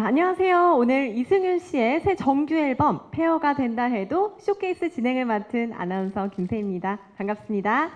안녕하세요. 오늘 이승윤 씨의 새 정규 앨범 페어가 된다 해도 쇼케이스 진행을 맡은 아나운서 김세희입니다. 반갑습니다.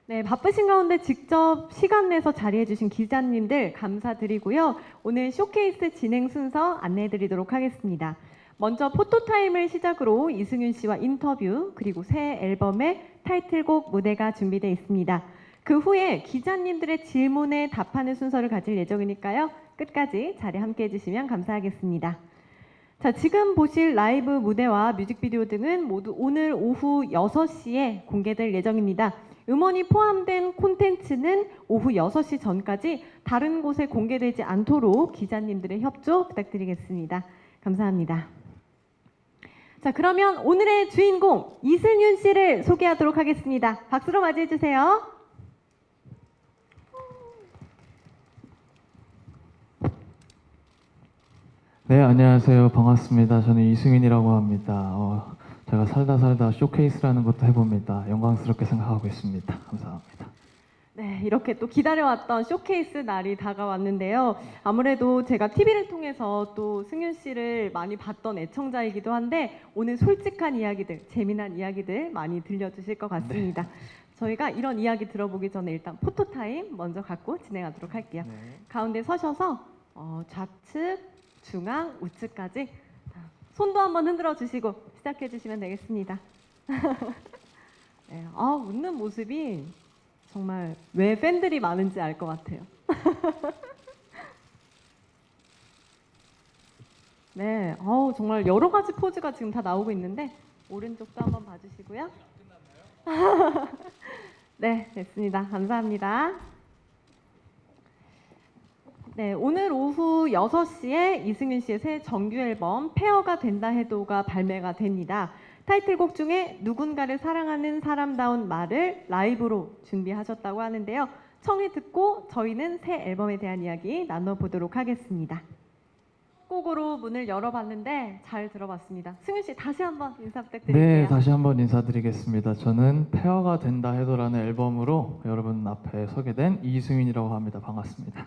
네, 바쁘신 가운데 직접 시간 내서 자리해 주신 기자님들 감사드리고요. 오늘 쇼케이스 진행 순서 안내해 드리도록 하겠습니다. 먼저 포토타임을 시작으로 이승윤 씨와 인터뷰, 그리고 새 앨범의 타이틀곡 무대가 준비되어 있습니다. 그 후에 기자님들의 질문에 답하는 순서를 가질 예정이니까요. 끝까지 자리 함께 해주시면 감사하겠습니다. 자, 지금 보실 라이브 무대와 뮤직비디오 등은 모두 오늘 오후 6시에 공개될 예정입니다. 음원이 포함된 콘텐츠는 오후 6시 전까지 다른 곳에 공개되지 않도록 기자님들의 협조 부탁드리겠습니다. 감사합니다. 자, 그러면 오늘의 주인공 이승윤 씨를 소개하도록 하겠습니다. 박수로 맞이해 주세요. 네, 안녕하세요. 반갑습니다. 저는 이승윤이라고 합니다. 제가 살다 쇼케이스라는 것도 해봅니다. 영광스럽게 생각하고 있습니다. 감사합니다. 네, 이렇게 또 기다려왔던 쇼케이스 날이 다가왔는데요. 아무래도 제가 TV를 통해서 또 승윤 씨를 많이 봤던 애청자이기도 한데 오늘 솔직한 이야기들, 재미난 이야기들 많이 들려주실 것 같습니다. 저희가 이런 이야기 들어보기 전에 일단 포토타임 먼저 갖고 진행하도록 할게요. 네. 가운데 서셔서 좌측, 중앙, 우측까지 손도 한번 흔들어 주시고 시작해 주시면 되겠습니다. 네, 웃는 모습이 정말 왜 팬들이 많은지 알 것 같아요. 네, 정말 여러 가지 포즈가 지금 다 나오고 있는데 오른쪽도 한번 봐주시고요. 네, 됐습니다. 감사합니다. 네, 오늘 오후 6시에 이승윤 씨의 새 정규 앨범 페어가 된다 해도가 발매가 됩니다. 타이틀곡 중에 누군가를 사랑하는 사람다운 말을 라이브로 준비하셨다고 하는데요. 청해 듣고 저희는 새 앨범에 대한 이야기 나눠보도록 하겠습니다. 곡으로 문을 열어봤는데 잘 들어봤습니다. 승윤 씨 다시 한번 인사 부탁드릴게요. 네, 다시 한번 인사드리겠습니다. 저는 페어가 된다 해도라는 앨범으로 여러분 앞에 서게 된 이승윤이라고 합니다. 반갑습니다.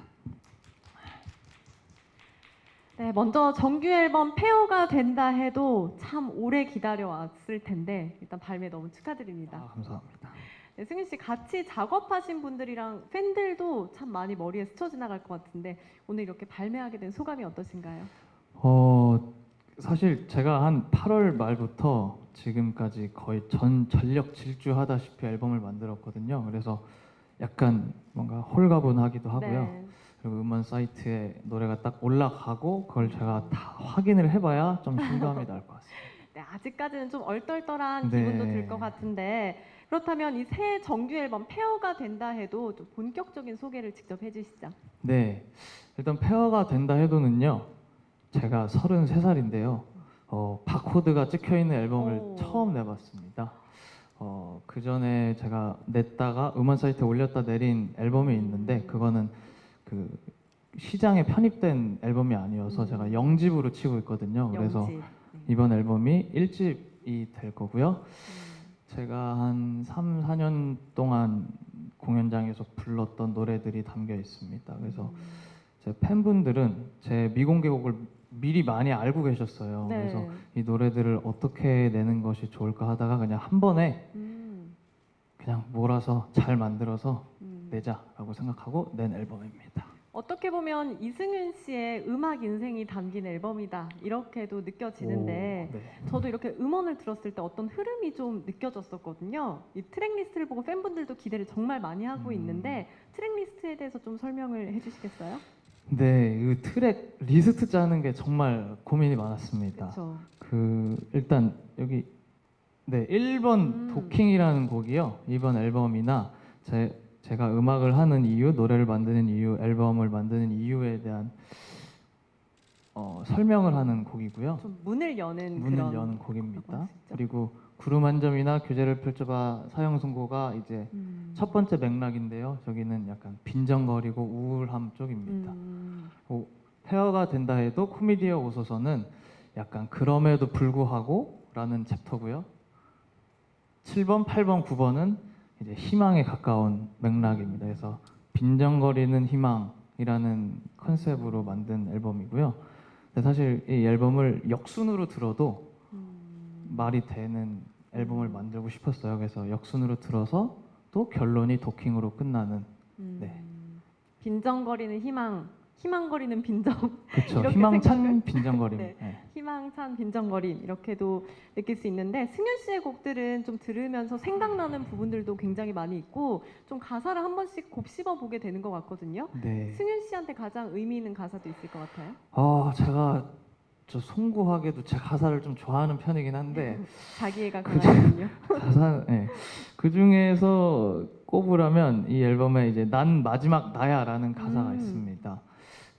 네, 먼저 정규 앨범 페어가 된다 해도 참 오래 기다려왔을 텐데 일단 발매 너무 축하드립니다. 감사합니다. 네, 승윤 씨 같이 작업하신 분들이랑 팬들도 참 많이 머리에 스쳐 지나갈 것 같은데 오늘 이렇게 발매하게 된 소감이 어떠신가요? 사실 제가 한 8월 말부터 지금까지 거의 전력 질주하다시피 앨범을 만들었거든요. 그래서 약간 뭔가 홀가분하기도 하고요. 네. 그리고 음원 사이트에 노래가 딱 올라가고 그걸 제가 다 확인을 해봐야 좀 실감이 날 것 같습니다. 네, 아직까지는 좀 얼떨떨한 네. 기분도 들 것 같은데 그렇다면 이 새 정규 앨범 페어가 된다 해도 좀 본격적인 소개를 직접 해주시죠. 네, 일단 페어가 된다 해도는요, 제가 33살인데요, 바코드가 찍혀있는 앨범을 오. 처음 내봤습니다. 그 전에 제가 냈다가 음원 사이트에 올렸다 내린 앨범이 있는데 그거는 그 시장에 편입된 앨범이 아니어서 제가 영집으로 치고 있거든요. 그래서 영집. 이번 앨범이 1집이 될 거고요. 제가 한 3, 4년 동안 공연장에서 불렀던 노래들이 담겨 있습니다. 그래서 제 팬분들은 제 미공개곡을 미리 많이 알고 계셨어요. 네. 그래서 이 노래들을 어떻게 내는 것이 좋을까 하다가 그냥 한 번에 그냥 몰아서 잘 만들어서 내자라고 생각하고 낸 앨범입니다. 어떻게 보면 이승윤 씨의 음악 인생이 담긴 앨범이다 이렇게도 느껴지는데 오, 네. 저도 이렇게 음원을 들었을 때 어떤 흐름이 좀 느껴졌었거든요. 이 트랙리스트를 보고 팬분들도 기대를 정말 많이 하고 있는데 트랙리스트에 대해서 좀 설명을 해주시겠어요? 네, 이 트랙 리스트 짜는 게 정말 고민이 많았습니다. 그렇죠. 일단 여기 1번 도킹이라는 곡이요. 이번 앨범이나 제가 음악을 하는 이유, 노래를 만드는 이유, 앨범을 만드는 이유에 대한 설명을 하는 곡이고요. 좀 문을 여는 문을 그런 여는 곡입니다. 하시죠? 그리고 구름 한 점이나 교재를 펼쳐봐 사형 선고가 이제 첫 번째 맥락인데요. 저기는 약간 빈정거리고 우울함 쪽입니다. 페어가 된다 해도 코미디어 오소서는 약간 그럼에도 불구하고 라는 챕터고요. 7번, 8번, 9번은 이제 희망에 가까운 맥락입니다. 그래서 빈정거리는 희망, 희망이라는 컨셉으로 만든 앨범이고요. 근데 사실 이 앨범을 역순으로 들어도 말이 되는 앨범을 만들고 싶었어요. 그래서 역순으로 들어서 또 결론이 도킹으로 끝나는. 네. 빈정거리는 희망, 희망거리는 빈정. 그렇죠. 이렇게 희망찬 생각을- 빈정거림. 네. 네. 희망찬 빈정거림 이렇게도 느낄 수 있는데 승윤 씨의 곡들은 좀 들으면서 생각나는 부분들도 굉장히 많이 있고 좀 가사를 한 번씩 곱씹어 보게 되는 것 같거든요. 네. 승윤 씨한테 가장 의미 있는 가사도 있을 것 같아요. 제가 저 송구하게도 제 가사를 좀 좋아하는 편이긴 한데 자기애가 강하군요. 가사, 네. 그 중에서 꼽으라면 이 앨범에 이제 난 마지막 나야라는 가사가 있습니다.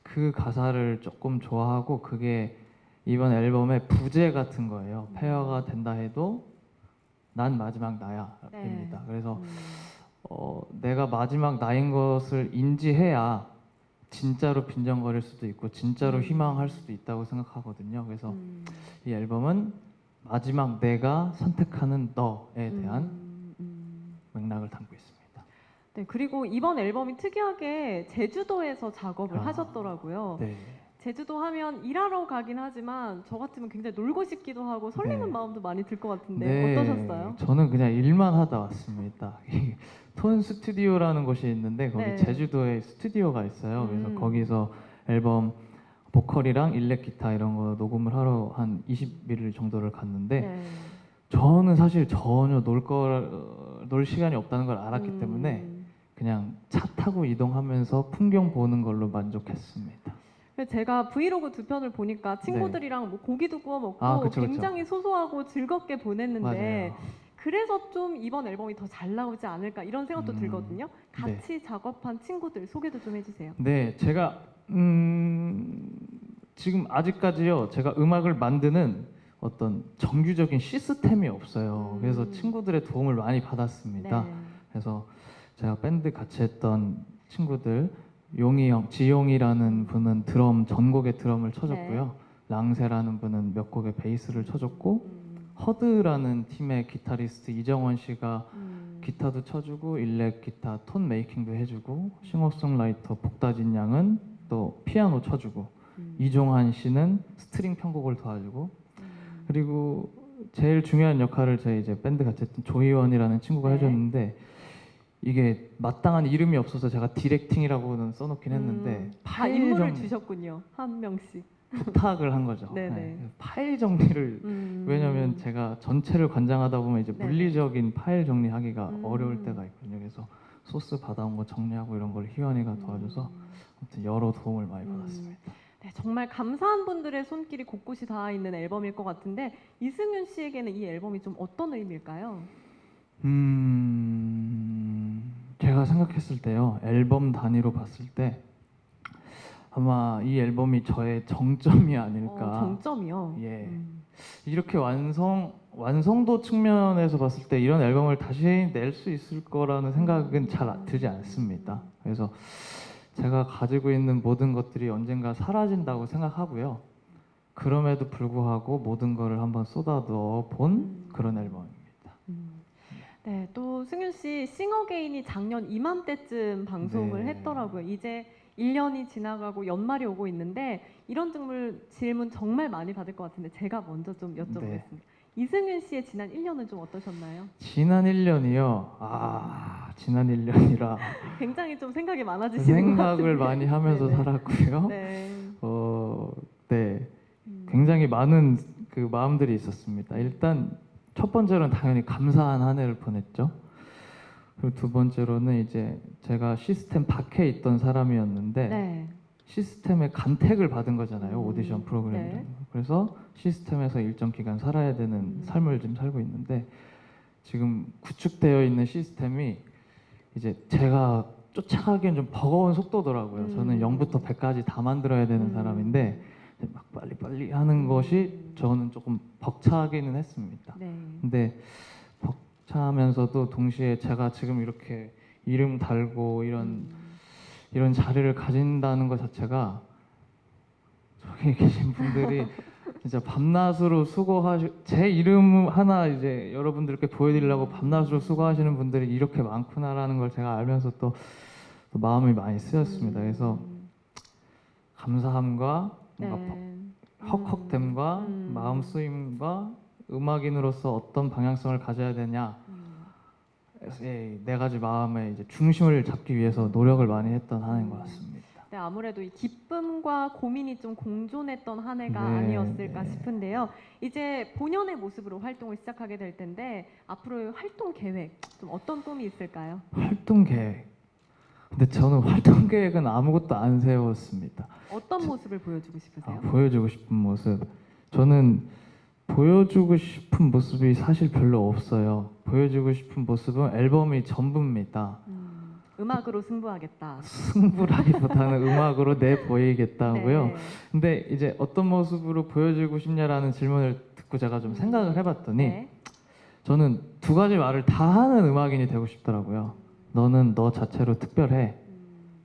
그 가사를 조금 좋아하고 그게 이번 앨범의 부제 같은 거예요. 폐허가 된다 해도 난 마지막 나야입니다. 네. 그래서 내가 마지막 나인 것을 인지해야 진짜로 빈정거릴 수도 있고 진짜로 희망할 수도 있다고 생각하거든요. 그래서 이 앨범은 마지막 내가 선택하는 너에 대한 맥락을 담고 있습니다. 네, 그리고 이번 앨범이 특이하게 제주도에서 작업을 하셨더라고요. 네. 제주도 하면 일하러 가긴 하지만 저 같으면 굉장히 놀고 싶기도 하고 설레는 네. 마음도 많이 들 것 같은데 네, 어떠셨어요? 저는 그냥 일만 하다 왔습니다. 이 톤 스튜디오라는 곳이 있는데 거기 네. 제주도에 스튜디오가 있어요. 그래서 음. 거기서 앨범 보컬이랑 일렉 기타 이런 거 녹음을 하러 한 20일 정도를 갔는데 네. 저는 사실 전혀 놀 시간이 없다는 걸 알았기 때문에 그냥 차 타고 이동하면서 풍경 보는 걸로 만족했습니다. 그래서 제가 브이로그 두 편을 보니까 친구들이랑 뭐 고기도 구워 먹고 아, 그쵸, 그쵸. 굉장히 소소하고 즐겁게 보냈는데 맞아요. 그래서 좀 이번 앨범이 더 잘 나오지 않을까 이런 생각도 들거든요. 네. 같이 작업한 친구들 소개도 좀 해주세요. 네, 제가 지금 아직까지요. 제가 음악을 만드는 어떤 정규적인 시스템이 없어요. 그래서 친구들의 도움을 많이 받았습니다. 네. 그래서 제가 밴드 같이 했던 친구들 용이 형, 지용이라는 분은 드럼 전곡의 드럼을 쳐줬고요. 랑세라는 분은 몇 곡의 베이스를 쳐줬고 허드라는 팀의 기타리스트 이정원 씨가 기타도 쳐주고 일렉 기타 톤 메이킹도 해주고 싱어송라이터 복다진 양은 또 피아노 쳐주고 이종환 씨는 스트링 편곡을 도와주고 그리고 제일 중요한 역할을 제 이제 밴드 같이 했던 조희원이라는 친구가 네. 해줬는데 이게 마땅한 이름이 없어서 제가 디렉팅이라고는 써놓긴 했는데 다 파일 임무를 정 주셨군요. 한 명씩. 부탁을 한 거죠. 네네. 네. 파일 정리를 왜냐하면 제가 전체를 관장하다 보면 이제 네네. 물리적인 파일 정리하기가 어려울 때가 있거든요. 그래서 소스 받아온 거 정리하고 이런 걸 희원이가 도와줘서 아무튼 여러 도움을 많이 받았습니다. 네, 정말 감사한 분들의 손길이 곳곳이 닿아 있는 앨범일 것 같은데 이승윤 씨에게는 이 앨범이 좀 어떤 의미일까요? 제가 생각했을 때요. 앨범 단위로 봤을 때 아마 이 앨범이 저의 정점이 아닐까. 정점이요. 예. 이렇게 완성도 측면에서 봤을 때 이런 앨범을 다시 낼 수 있을 거라는 생각은 잘 들지 않습니다. 그래서 제가 가지고 있는 모든 것들이 언젠가 사라진다고 생각하고요. 그럼에도 불구하고 모든 거를 한번 쏟아넣어 본 그런 앨범입니다. 네, 또 승윤 씨 싱어게인이 작년 이맘때쯤 방송을 네. 했더라고요. 이제 1년이 지나가고 연말이 오고 있는데 이런 질문 정말 많이 받을 것 같은데 제가 먼저 좀 여쭤보겠습니다. 네. 이승윤 씨의 지난 1년은 좀 어떠셨나요? 지난 1년이요. 지난 1년이라 굉장히 좀 생각이 많아지시는 것 생각을 같은데. 많이 하면서 네네. 살았고요. 네. 네. 굉장히 많은 그 마음들이 있었습니다. 일단 첫 번째로는 당연히 감사한 한 해를 보냈죠. 그리고 두 번째로는 이제 제가 시스템 밖에 있던 사람이었는데 네. 시스템의 간택을 받은 거잖아요. 오디션 프로그램. 네. 그래서 시스템에서 일정 기간 살아야 되는 삶을 지금 살고 있는데 지금 구축되어 있는 시스템이 이제 제가 쫓아가기엔 좀 버거운 속도더라고요. 저는 0부터 100까지 다 만들어야 되는 사람인데 막 빨리빨리 하는 것이 저는 조금 벅차기는 했습니다. 네. 근데 벅차면서도 동시에 제가 지금 이렇게 이름 달고 이런 자리를 가진다는 것 자체가 저기 계신 분들이 진짜 밤낮으로 제 이름 하나 이제 여러분들께 보여드리려고 밤낮으로 수고하시는 분들이 이렇게 많구나라는 걸 제가 알면서 또 마음이 많이 쓰였습니다. 그래서 감사함과 네. 뭔가 헉헉됨과 마음 쓰임과 음악인으로서 어떤 방향성을 가져야 되냐 네 가지 마음의 이제 중심을 잡기 위해서 노력을 많이 했던 한 해인 것 같습니다. 네, 아무래도 이 기쁨과 고민이 좀 공존했던 한 해가 네, 아니었을까 네. 싶은데요. 이제 본연의 모습으로 활동을 시작하게 될 텐데 앞으로의 활동 계획 좀 어떤 꿈이 있을까요? 활동 계획. 근데 저는 활동 계획은 아무것도 안 세웠습니다. 어떤 모습을 보여주고 싶으세요? 보여주고 싶은 모습. 저는 보여주고 싶은 모습이 사실 별로 없어요. 보여주고 싶은 모습은 앨범이 전부입니다. 음악으로 승부하겠다. 승부라기보다는 음악으로 내보이겠다고요. 네. 근데 이제 어떤 모습으로 보여주고 싶냐라는 질문을 듣고 제가 좀 생각을 해봤더니 네. 저는 두 가지 말을 다 하는 음악인이 되고 싶더라고요. 너는 너 자체로 특별해.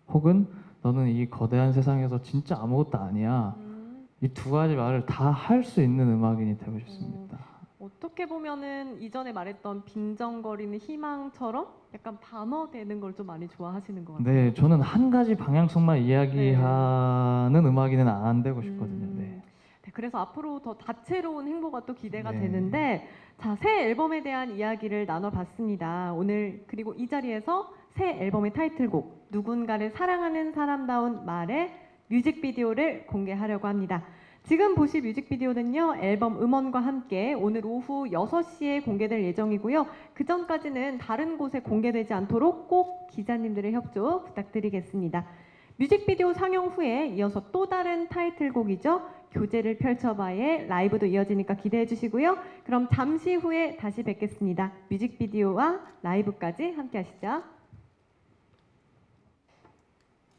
혹은 너는 이 거대한 세상에서 진짜 아무것도 아니야. 이 두 가지 말을 다 할 수 있는 음악인이 되고 싶습니다. 어떻게 보면은 이전에 말했던 빈정거리는 희망처럼 약간 반어되는 걸 좀 많이 좋아하시는 것 같아요. 네, 저는 한 가지 방향성만 이야기하는 음악인은 안 되고 싶거든요. 네. 네, 그래서 앞으로 더 다채로운 행보가 또 기대가 네. 되는데 자, 새 앨범에 대한 이야기를 나눠봤습니다. 오늘 그리고 이 자리에서 새 앨범의 타이틀곡 누군가를 사랑하는 사람다운 말의 뮤직비디오를 공개하려고 합니다. 지금 보실 뮤직비디오는요, 앨범 음원과 함께 오늘 오후 6시에 공개될 예정이고요. 그 전까지는 다른 곳에 공개되지 않도록 꼭 기자님들의 협조 부탁드리겠습니다. 뮤직비디오 상영 후에 이어서 또 다른 타이틀곡이죠. 교제를 펼쳐봐의 라이브도 이어지니까 기대해 주시고요. 그럼 잠시 후에 다시 뵙겠습니다. 뮤직비디오와 라이브까지 함께 하시죠.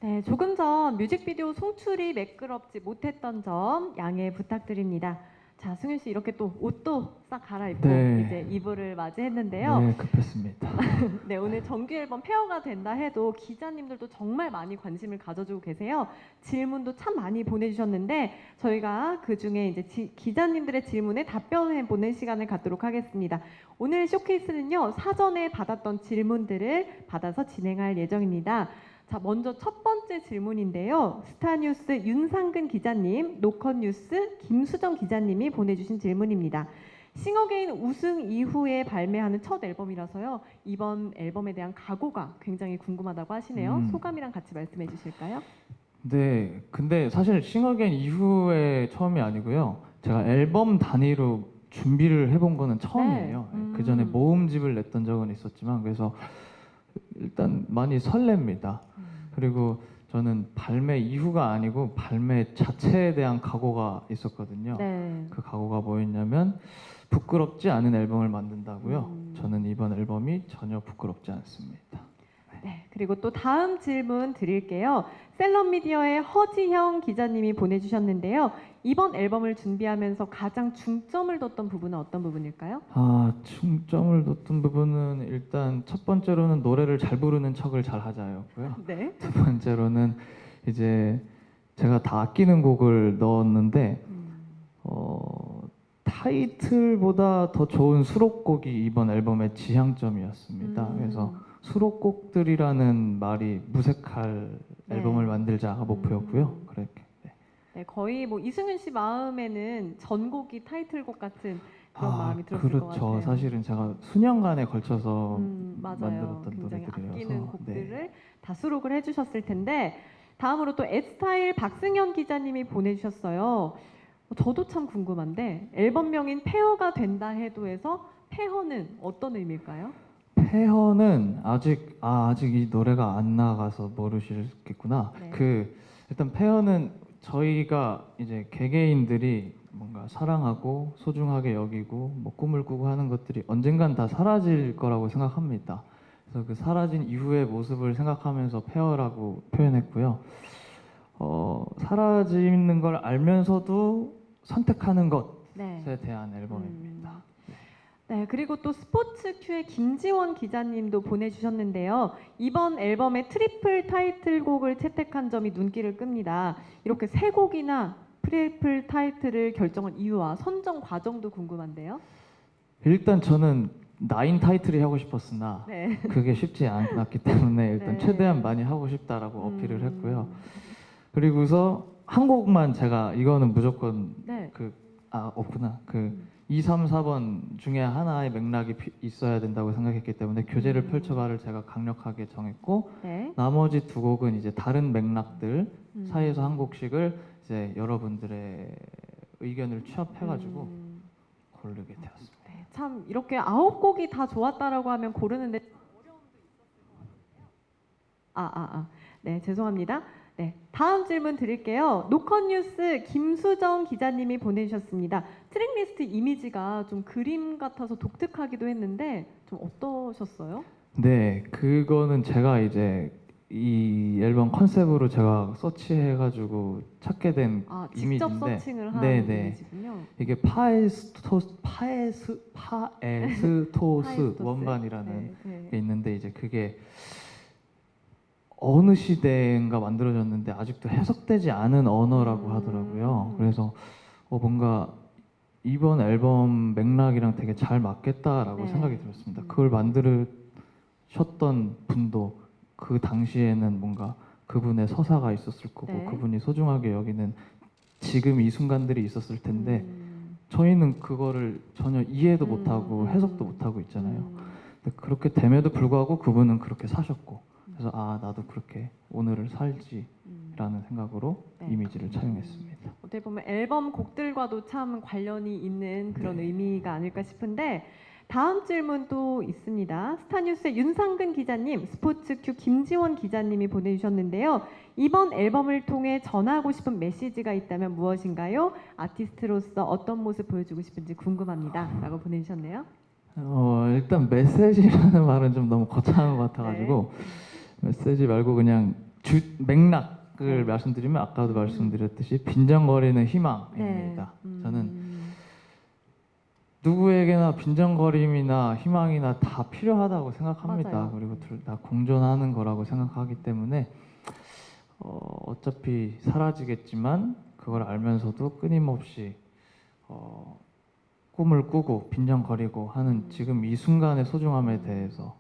네, 조금 전 뮤직비디오 송출이 매끄럽지 못했던 점 양해 부탁드립니다. 자, 승윤 씨 이렇게 또 옷도 싹 갈아입고 네. 이제 2부를 맞이했는데요. 네, 급했습니다. 네, 오늘 정규 앨범 페어가 된다 해도 기자님들도 정말 많이 관심을 가져주고 계세요. 질문도 참 많이 보내주셨는데 저희가 그 중에 이제 기자님들의 질문에 답변해보는 시간을 갖도록 하겠습니다. 오늘 쇼케이스는요, 사전에 받았던 질문들을 받아서 진행할 예정입니다. 자, 먼저 첫 번째 질문인데요. 스타뉴스 윤상근 기자님, 노컷뉴스 김수정 기자님이 보내주신 질문입니다. 싱어게인 우승 이후에 발매하는 첫 앨범이라서요. 이번 앨범에 대한 각오가 굉장히 궁금하다고 하시네요. 소감이랑 같이 말씀해 주실까요? 네, 근데 사실 싱어게인 이후에 처음이 아니고요. 제가 앨범 단위로 준비를 해본 거는 처음이에요. 네. 그 전에 모음집을 냈던 적은 있었지만 그래서 일단 많이 설렙니다. 그리고 저는 발매 이후가 아니고 발매 자체에 대한 각오가 있었거든요. 네. 그 각오가 뭐였냐면 부끄럽지 않은 앨범을 만든다고요. 저는 이번 앨범이 전혀 부끄럽지 않습니다. 네, 그리고 또 다음 질문 드릴게요. 셀럽미디어의 허지형 기자님이 보내주셨는데요. 이번 앨범을 준비하면서 가장 중점을 뒀던 부분은 어떤 부분일까요? 중점을 뒀던 부분은 일단 첫 번째로는 노래를 잘 부르는 척을 잘 하자였고요. 네. 두 번째로는 이제 제가 다 아끼는 곡을 넣었는데 타이틀보다 더 좋은 수록곡이 이번 앨범의 지향점이었습니다. 그래서 수록곡들이라는 말이 무색할 네. 앨범을 만들자가 목표였고요. 그렇게. 네. 네, 거의 뭐 이승윤 씨 마음에는 전곡이 타이틀곡 같은 그런 마음이 들었을 것 그렇죠. 같아요. 사실은 제가 수년간에 걸쳐서 맞아요. 만들었던 굉장히 노래들이라서 아끼는 곡들을 네. 다 수록을 해주셨을 텐데 다음으로 또 에스타일 박승현 기자님이 보내주셨어요. 저도 참 궁금한데 앨범명인 페어가 된다 해도에서 페어는 어떤 의미일까요? 페어는 아직 이 노래가 안 나가서 모르시겠구나. 네. 일단 페어는 저희가 이제 개개인들이 뭔가 사랑하고 소중하게 여기고 뭐 꿈을 꾸고 하는 것들이 언젠간 다 사라질 거라고 생각합니다. 그래서 그 사라진 이후의 모습을 생각하면서 페어라고 표현했고요. 사라지는 걸 알면서도 선택하는 것에 네. 대한 앨범입니다. 네, 그리고 또 스포츠 큐의 김지원 기자님도 보내주셨는데요. 이번 앨범의 트리플 타이틀곡을 채택한 점이 눈길을 끕니다. 이렇게 세 곡이나 트리플 타이틀을 결정한 이유와 선정 과정도 궁금한데요. 일단 저는 9 타이틀이 하고 싶었으나 네. 그게 쉽지 않았기 때문에 일단 네. 최대한 많이 하고 싶다라고 어필을 했고요. 그리고서 한 곡만 제가 이거는 무조건 네. 없구나. 2, 3, 4번 중에 하나의 맥락이 있어야 된다고 생각했기 때문에 교제를 펼쳐봐를 제가 강력하게 정했고 네. 나머지 두 곡은 이제 다른 맥락들 음. 사이에서 한 곡씩을 이제 여러분들의 의견을 취합해가지고 고르게 되었습니다. 네, 참 이렇게 9곡이 다 좋았다라고 하면 고르는데 어려움도 있었을 것 같아요. 네, 죄송합니다. 네, 다음 질문 드릴게요. 노컷뉴스 김수정 기자님이 보내주셨습니다. 트랙리스트 이미지가 좀 그림 같아서 독특하기도 했는데 좀 어떠셨어요? 네, 그거는 제가 이제 이 앨범 컨셉으로 제가 서치해가지고 찾게 된 직접 이미지인데, 서칭을 한 네네. 이미지군요. 이게 파에스토스 원반이라는 게 있는데 이제 그게 어느 시대인가 만들어졌는데 아직도 해석되지 않은 언어라고 하더라고요. 그래서 뭔가 이번 앨범 맥락이랑 되게 잘 맞겠다라고 네. 생각이 들었습니다. 그걸 만드셨던 분도 그 당시에는 뭔가 그분의 서사가 있었을 거고 네. 그분이 소중하게 여기는 지금 이 순간들이 있었을 텐데 저희는 그거를 전혀 이해도 못하고 해석도 못하고 있잖아요. 근데 그렇게 됨에도 불구하고 그분은 그렇게 사셨고 그래서 나도 그렇게 오늘을 살지라는 생각으로 네. 이미지를 차용했습니다. 어떻게 보면 앨범 곡들과도 참 관련이 있는 그런 네. 의미가 아닐까 싶은데 다음 질문도 있습니다. 스타뉴스의 윤상근 기자님, 스포츠큐 김지원 기자님이 보내주셨는데요. 이번 앨범을 통해 전하고 싶은 메시지가 있다면 무엇인가요? 아티스트로서 어떤 모습 보여주고 싶은지 궁금합니다. 라고 보내주셨네요. 일단 메시지라는 말은 좀 너무 거창한 것 같아가지고 메시지 말고 그냥 맥락을 말씀드리면 아까도 말씀드렸듯이 빈정거리는 희망입니다. 저는 누구에게나 빈정거림이나 희망이나 다 필요하다고 생각합니다. 맞아요. 그리고 둘 다 공존하는 거라고 생각하기 때문에 어차피 사라지겠지만 그걸 알면서도 끊임없이 꿈을 꾸고 빈정거리고 하는 지금 이 순간의 소중함에 대해서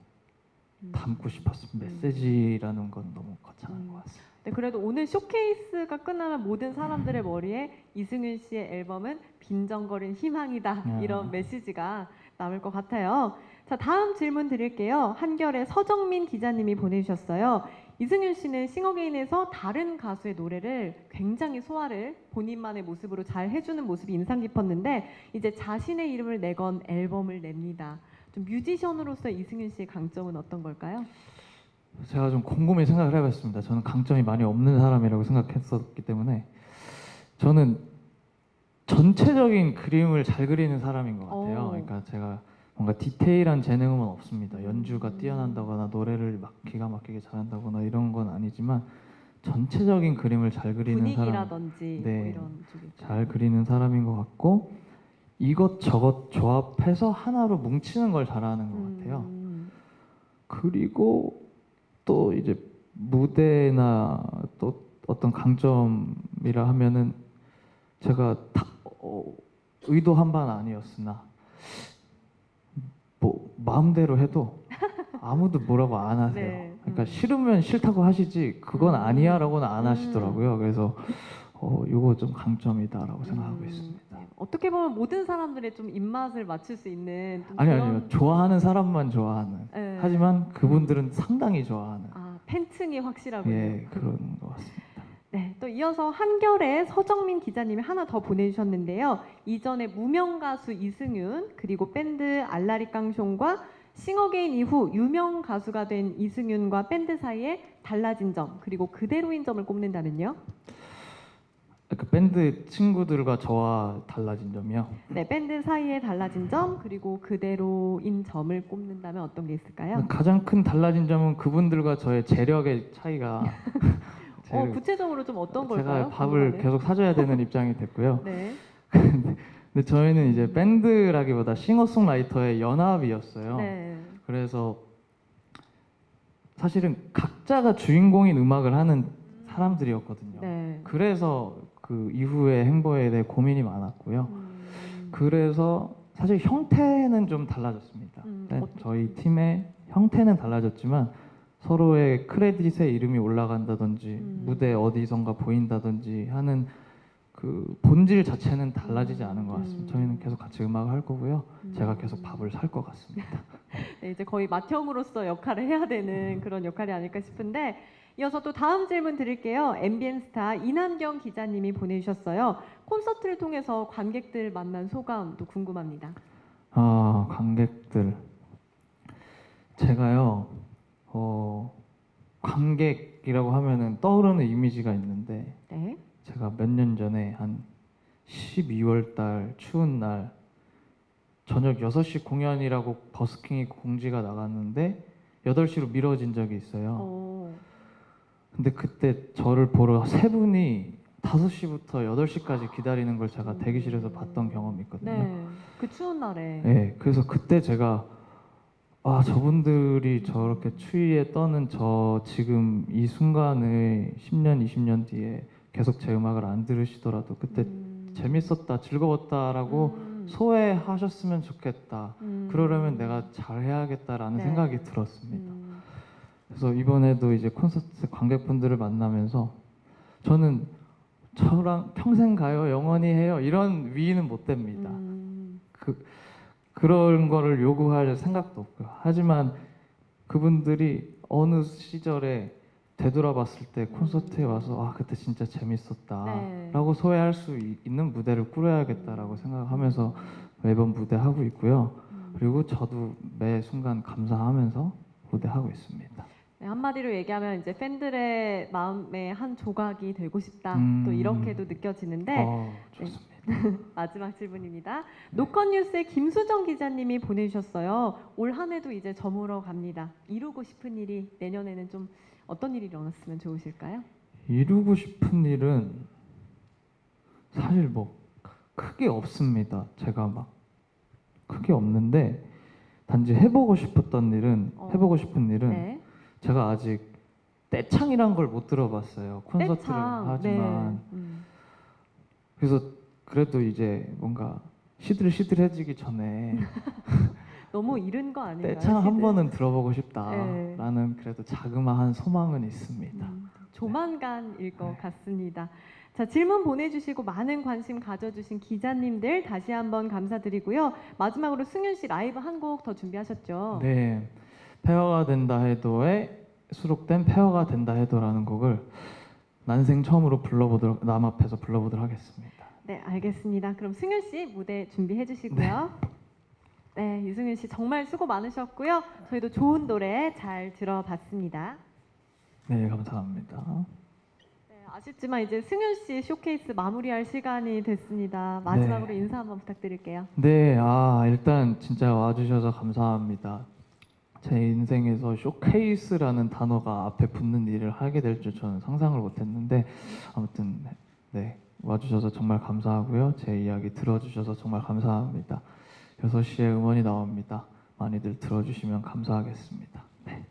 담고 싶었습니다. 메시지라는 건 너무 거창한 것 같습니다. 네, 그래도 오늘 쇼케이스가 끝나면 모든 사람들의 머리에 이승윤 씨의 앨범은 빈정거린 희망이다 이런 메시지가 남을 것 같아요. 자, 다음 질문 드릴게요. 한결의 서정민 기자님이 보내주셨어요. 이승윤 씨는 싱어게인에서 다른 가수의 노래를 굉장히 소화를 본인만의 모습으로 잘 해주는 모습이 인상 깊었는데 이제 자신의 이름을 내건 앨범을 냅니다. 좀 뮤지션으로서 이승윤 씨의 강점은 어떤 걸까요? 제가 좀 곰곰이 생각을 해봤습니다. 저는 강점이 많이 없는 사람이라고 생각했었기 때문에 저는 전체적인 그림을 잘 그리는 사람인 것 같아요. 그러니까 제가 뭔가 디테일한 재능은 없습니다. 연주가 뛰어난다거나 노래를 막 기가 막히게 잘한다거나 이런 건 아니지만 전체적인 그림을 잘 그리는 분위기라든지 네, 뭐 이런 쪽이죠. 잘 그리는 사람인 것 같고 이것저것 조합해서 하나로 뭉치는 걸 잘하는 것 같아요. 그리고 또 이제 무대나 또 어떤 강점이라 하면은 제가 의도한 바는 아니었으나 뭐 마음대로 해도 아무도 뭐라고 안 하세요. 네, 그러니까 싫으면 싫다고 하시지 그건 아니야라고는 안 하시더라고요. 그래서 이거 좀 강점이다라고 생각하고 있습니다. 네, 어떻게 보면 모든 사람들의 좀 입맛을 맞출 수 있는 좀 아니요. 좋아하는 사람만 좋아하는. 네. 하지만 그분들은 상당히 좋아하는. 팬층이 확실하군요. 예, 그런 것 같습니다. 네, 또 이어서 한결의 서정민 기자님이 하나 더 보내주셨는데요. 이전에 무명 가수 이승윤 그리고 밴드 알라리깡숑과 싱어게인 이후 유명 가수가 된 이승윤과 밴드 사이에 달라진 점 그리고 그대로인 점을 꼽는다면요? 그 밴드 친구들과 저와 달라진 점이요. 네, 밴드 사이에 달라진 점 그리고 그대로인 점을 꼽는다면 어떤 게 있을까요? 가장 큰 달라진 점은 그분들과 저의 재력의 차이가. 구체적으로 좀 어떤 제가 걸까요? 밥을 궁금하네요. 계속 사줘야 되는 입장이 됐고요. 네. 근데 저희는 이제 밴드라기보다 싱어송라이터의 연합이었어요. 네. 그래서 사실은 각자가 주인공인 음악을 하는 사람들이었거든요. 네. 그래서 그 이후의 행보에 대해 고민이 많았고요. 그래서 사실 형태는 좀 달라졌습니다. 저희 팀의 형태는 달라졌지만 서로의 크레딧에 이름이 올라간다든지 무대 어디선가 보인다든지 하는 그 본질 자체는 달라지지 않은 것 같습니다. 저희는 계속 같이 음악을 할 거고요. 제가 계속 밥을 살 것 같습니다. 네, 이제 거의 맏형으로서 역할을 해야 되는 그런 역할이 아닐까 싶은데 이어서 또 다음 질문 드릴게요. MBN 스타 이남경 기자님이 보내주셨어요. 콘서트를 통해서 관객들 만난 소감도 궁금합니다. 아, 관객들. 제가요, 관객이라고 하면은 떠오르는 이미지가 있는데 네. 제가 몇 년 전에 한 12월 달 추운 날 저녁 6시 공연이라고 버스킹이 공지가 나갔는데 8시로 미뤄진 적이 있어요. 어, 근데 그때 저를 보러 세 분이 5시부터 8시까지 기다리는 걸 제가 대기실에서 봤던 경험이 있거든요. 네. 그 추운 날에. 네, 그래서 그때 제가 아, 저분들이 저렇게 추위에 떠는 저 지금 이 순간을 10년, 20년 뒤에 계속 제 음악을 안 들으시더라도 그때 재밌었다, 즐거웠다라고 소외하셨으면 좋겠다. 그러려면 내가 잘해야겠다라는 네. 생각이 들었습니다. 그래서 이번에도 이제 콘서트 관객분들을 만나면서 저는 저랑 평생 가요, 영원히 해요 이런 위는 못 됩니다. 그런 거를 요구할 생각도 없고요. 하지만 그분들이 어느 시절에 되돌아봤을 때 콘서트에 와서 아 그때 진짜 재밌었다라고 네. 소회할 수 있는 무대를 꾸려야겠다라고 생각하면서 매번 무대하고 있고요. 그리고 저도 매 순간 감사하면서 무대하고 있습니다. 네, 한마디로 얘기하면 이제 팬들의 마음의 한 조각이 되고 싶다. 또 음. 이렇게도 느껴지는데 좋습니다. 마지막 질문입니다. 노컷뉴스의 김수정 기자님이 보내주셨어요. 올 한 해도 이제 저물어 갑니다. 이루고 싶은 일이 내년에는 좀 어떤 일이 일어났으면 좋으실까요? 이루고 싶은 일은 사실 뭐 크게 없습니다. 제가 막 크게 없는데 단지 해보고 싶은 일은 네. 제가 아직 떼창이란 걸 못 들어봤어요. 콘서트를 떼창. 하지만 네. 그래서 그래도 이제 뭔가 시들시들해지기 전에 너무 이른 거 아닌가요? 떼창 한 시들? 번은 들어보고 네. 싶다라는 그래도 자그마한 소망은 있습니다. 조만간일 것 네. 같습니다. 자, 질문 보내주시고 많은 관심 가져주신 기자님들 다시 한번 감사드리고요. 마지막으로 승윤 씨 라이브 한 곡 더 준비하셨죠? 네, 페어가 된다 해도에 수록된 페어가 된다 해도라는 곡을 난생 처음으로 남 앞에서 불러보도록 하겠습니다. 네, 알겠습니다. 그럼 승윤 씨 무대 준비해 주시고요. 네, 유승윤 씨 정말 수고 많으셨고요. 저희도 좋은 노래 잘 들어봤습니다. 네, 감사합니다. 네, 아쉽지만 이제 승윤 씨 쇼케이스 마무리할 시간이 됐습니다. 마지막으로 네. 인사 한번 부탁드릴게요. 네, 일단 진짜 와주셔서 감사합니다. 제 인생에서 쇼케이스라는 단어가 앞에 붙는 일을 하게 될 줄 저는 상상을 못했는데 아무튼 네, 와주셔서 정말 감사하고요. 제 이야기 들어주셔서 정말 감사합니다. 6시에 음원이 나옵니다. 많이들 들어주시면 감사하겠습니다. 네.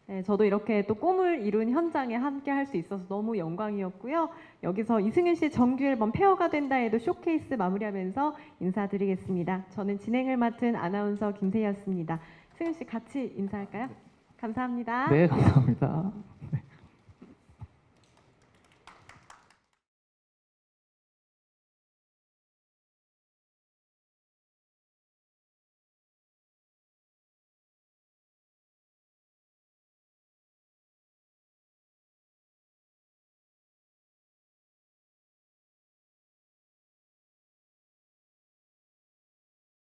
네, 저도 이렇게 또 꿈을 이룬 현장에 함께 할 수 있어서 너무 영광이었고요. 여기서 이승윤 씨의 정규 앨범 페어가 된다 해도 쇼케이스 마무리하면서 인사드리겠습니다. 저는 진행을 맡은 아나운서 김세희였습니다. 승윤 씨 같이 인사할까요? 감사합니다. 네, 감사합니다.